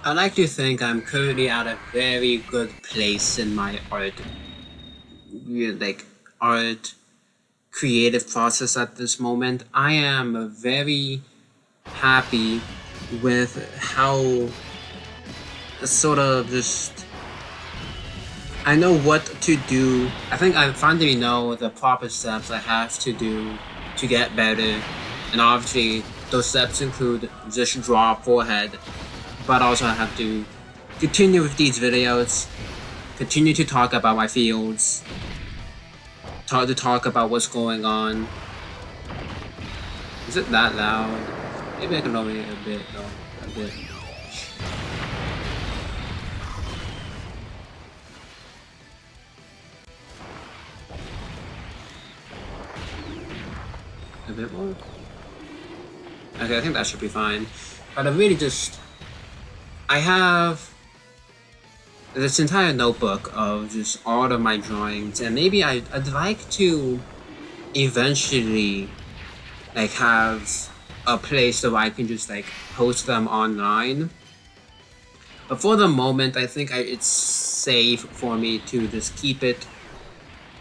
I like to think I'm currently at a very good place in my like art creative process at this moment. I am very happy with how sort of just I know what to do. I think I finally know the proper steps I have to do to get better. And obviously those steps include just draw forehead, but also I have to continue with these videos, continue to talk about my fields, talk about what's going on. Is it that loud? Maybe I can lower it a bit though. A bit. A bit more? Okay, I think that should be fine. But I have this entire notebook of just all of my drawings, and maybe I'd like to eventually like have a place where I can just like post them online. But for the moment, I think it's safe for me to just keep it,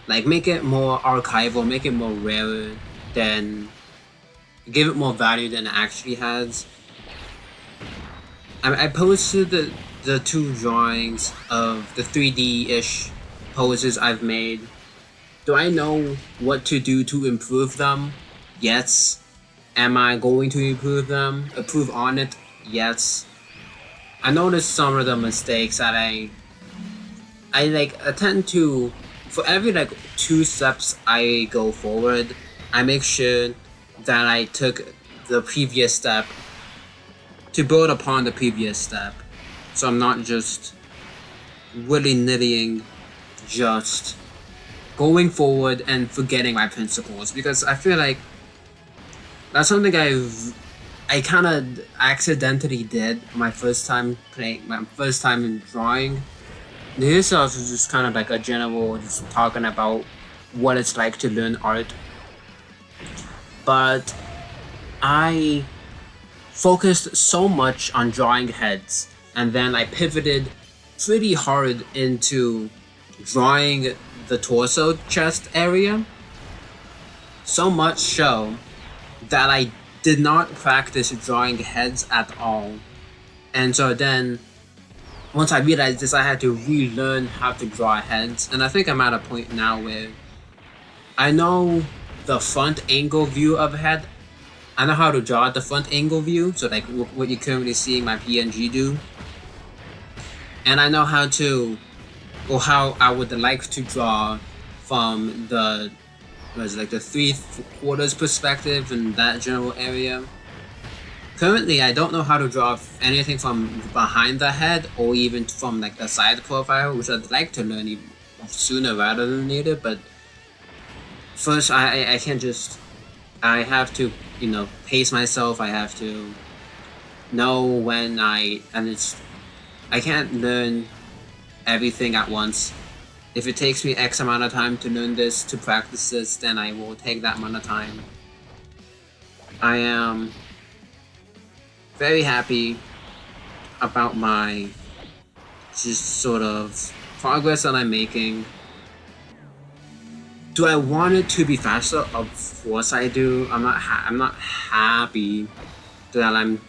like make it more archival, make it more rare than, give it more value than it actually has. I posted the two drawings of the 3D-ish poses I've made. Do I know what to do to improve them? Yes. Am I going to improve them? Improve on it? Yes. I noticed some of the mistakes that I like attend to. For every like 2 steps I go forward, I make sure that I took the previous step to build upon the previous step. So I'm not just willy-nillying, just going forward and forgetting my principles, because I feel like that's something I kind of accidentally did my first time in drawing. This was just kind of like a general, just talking about what it's like to learn art. But I focused so much on drawing heads, and then I pivoted pretty hard into drawing the torso chest area. So much so that I did not practice drawing heads at all. And so then, once I realized this, I had to relearn how to draw heads. And I think I'm at a point now where I know the front angle view of a head. I know how to draw the front angle view, so like what you're currently seeing my PNG do. And I know how I would like to draw from the like the 3/4 perspective in that general area. Currently, I don't know how to draw anything from behind the head or even from like the side profile, which I'd like to learn even sooner rather than later. But first, I can't just. I have to, pace myself. I have to know when I can't learn everything at once. If it takes me X amount of time to learn this, to practice this, then I will take that amount of time. I am very happy about my just sort of progress that I'm making. Do I want it to be faster? Of course I do. I'm not happy that I'm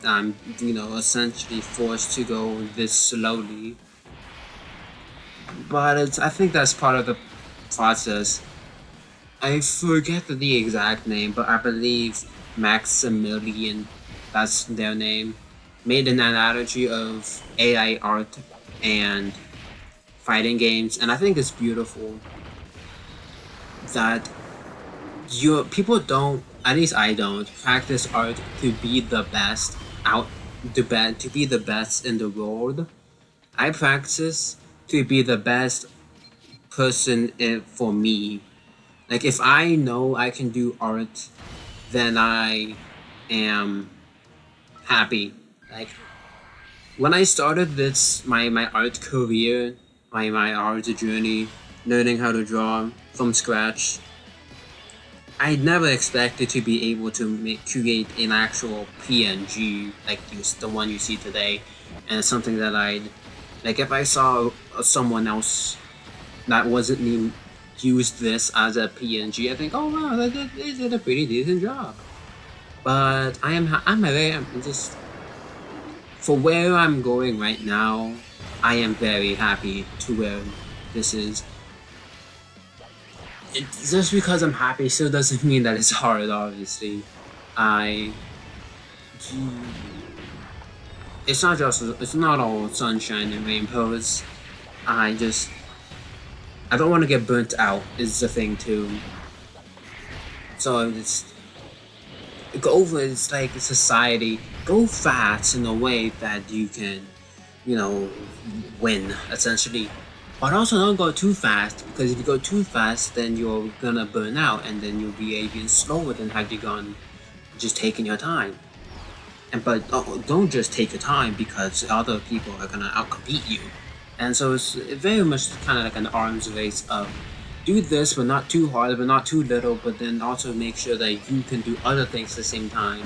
essentially forced to go this slowly. But I think that's part of the process. I forget the exact name, but I believe Maximilian, that's their name, made an analogy of AI art and fighting games, and I think it's beautiful that people don't, at least I don't, practice art to be the best to be the best in the world. I practice to be the best person for me. Like if I know I can do art, then I am happy. Like when I started my art career, my art journey, learning how to draw from scratch, I never expected to be able to create an actual PNG like the one you see today. and it's something that I'd like if I saw someone else that wasn't me used this as a PNG, I think, oh wow, they did a pretty decent job. But I'm just for where I'm going right now. I am very happy to where this is. Just because I'm happy still doesn't mean that it's hard. Obviously, I. It's not all sunshine and rainbows. I just I don't want to get burnt out is the thing too. So it's go over. It's like society. Go fast in a way that you can, you know, win essentially. But also don't go too fast because if you go too fast, then you're gonna burn out, and then you'll be even slower than had you gone just taking your time. And but don't just take your time because other people are gonna outcompete you. And so it's very much kind of like an arms race of do this, but not too hard, but not too little, but then also make sure that you can do other things at the same time.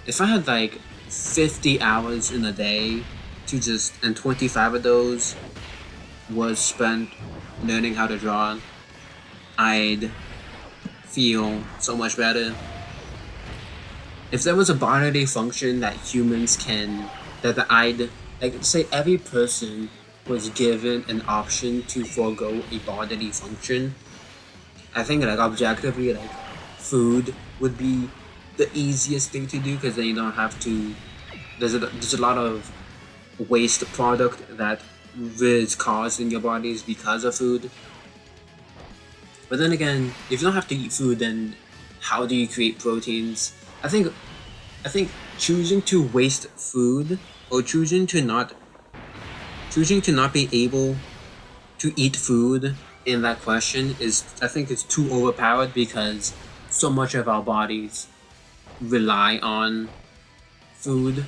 If I had like 50 hours in a day to just, and 25 of those was spent learning how to draw, I'd feel so much better. If there was a bodily function that humans can, that I'd, like, say every person was given an option to forego a bodily function, I think, like, objectively, like, food would be the easiest thing to do because then you don't have to, there's a lot of waste product that is caused in your bodies because of food. But then again, if you don't have to eat food, then how do you create proteins? I think choosing to waste food or choosing to not be able to eat food in that question is, I think it's too overpowered because so much of our bodies rely on food.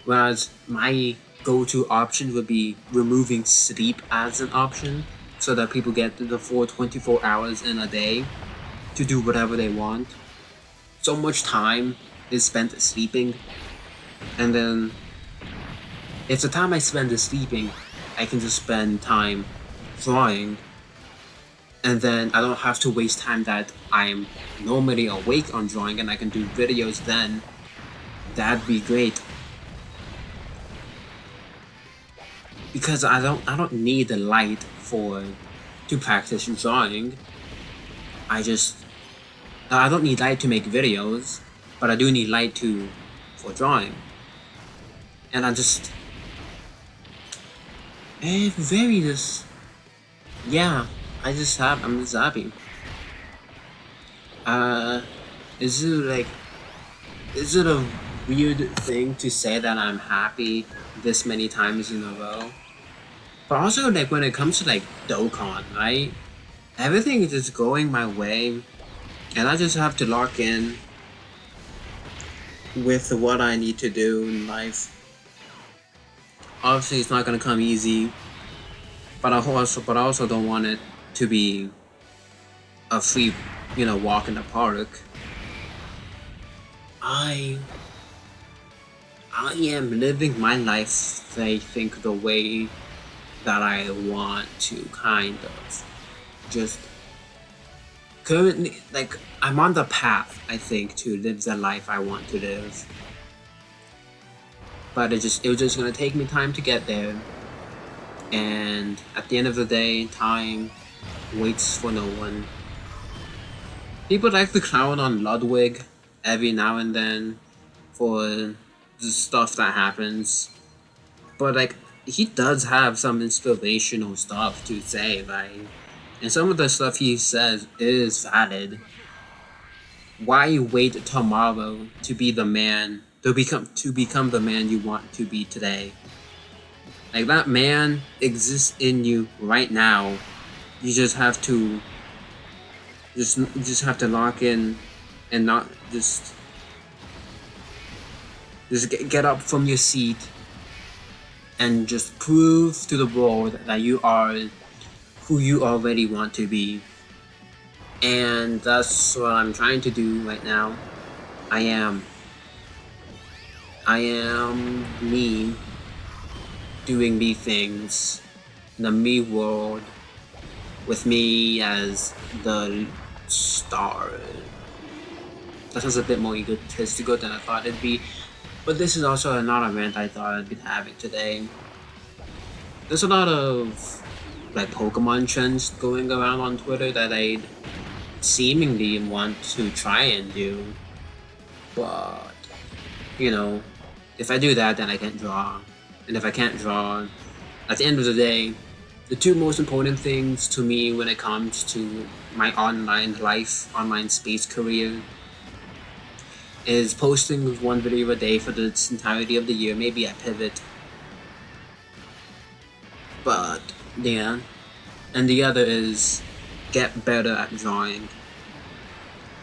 Whereas my go-to option would be removing sleep as an option so that people get the full 24 hours in a day to do whatever they want. So much time is spent sleeping, and then if the time I spend is sleeping, I can just spend time drawing, and then I don't have to waste time that I'm normally awake on drawing, and I can do videos then. That'd be great. Because I don't need the light to practice drawing. I don't need light to make videos, but I do need light for drawing. And I'm just yeah, I'm just happy. Is it a weird thing to say that I'm happy this many times in a row? But also, like, when it comes to like Dokkan, right? Everything is just going my way, and I just have to lock in with what I need to do in life. Obviously, it's not gonna come easy, but I also don't want it to be a free, walk in the park. I am living my life, I think, the way that I want to, kind of. Just currently, like, I'm on the path, I think, to live the life I want to live. But it was just gonna take me time to get there. And at the end of the day, time waits for no one. People like to clown on Ludwig every now and then for the stuff that happens. But, like, he does have some inspirational stuff to say, right? And some of the stuff he says is valid. Why wait tomorrow to be the man, to become the man you want to be today? Like, that man exists in you right now. You just have to lock in and not just get up from your seat and just prove to the world that you are who you already want to be. And that's what I'm trying to do right now. I I am me doing me things in a me world with me as the star. That sounds a bit more egotistical than I thought it'd be, but this is also not a rant I thought I'd be having today. There's a lot of like Pokemon trends going around on Twitter that I seemingly want to try and do, but you know, if I do that, then I can't draw, and if I can't draw, at the end of the day, the two most important things to me when it comes to my online life, online space career, is posting one video a day for the entirety of the year. Maybe I pivot, but yeah. And the other is get better at drawing,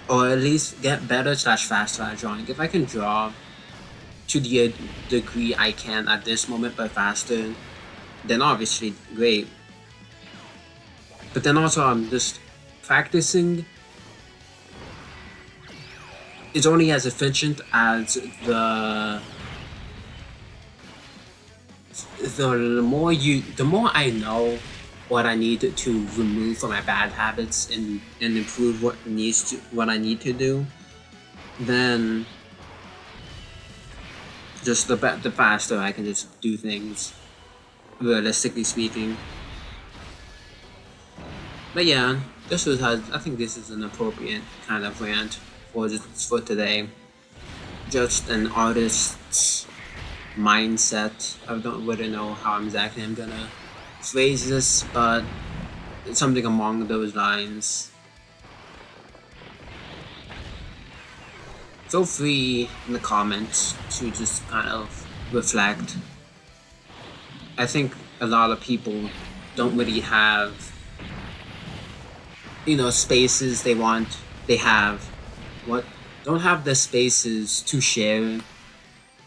or at least get better / faster at drawing. If I can draw to the degree I can at this moment, but faster, then obviously great. But then also I'm just practicing. It's only as efficient as the more I know what I need to remove from my bad habits and improve what I need to do, then just the faster I can just do things, realistically speaking. But yeah, I think this is an appropriate kind of rant for today. Just an artist's mindset. I don't really know how exactly I'm gonna phrase this, but it's something along those lines. Feel free in the comments to just kind of reflect. I think a lot of people don't really have, spaces don't have the spaces to share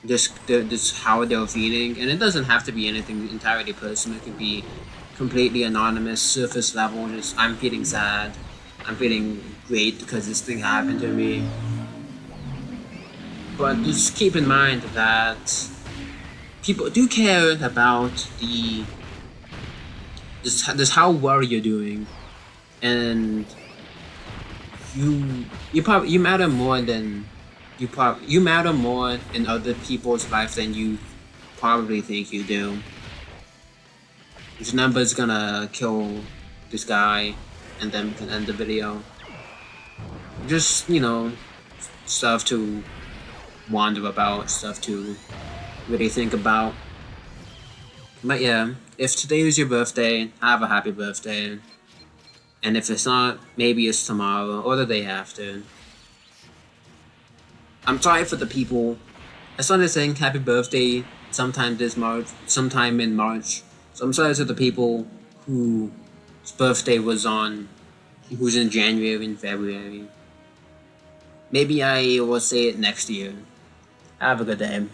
just how they're feeling, and it doesn't have to be anything entirely personal. It could be completely anonymous, surface level. Just I'm feeling sad, I'm feeling great because this thing happened to me. But just keep in mind that people do care about just how well you're doing, and you matter more than you matter more in other people's life than you probably think you do. This number's gonna kill this guy, and then we can end the video. Just stuff to wonder about, stuff to really think about. But yeah, if today is your birthday, have a happy birthday. And if it's not, maybe it's tomorrow or the day after. I'm sorry for the people. I started saying happy birthday sometime in March. So I'm sorry to the people whose birthday who's in January and February. Maybe I will say it next year. Have a good day.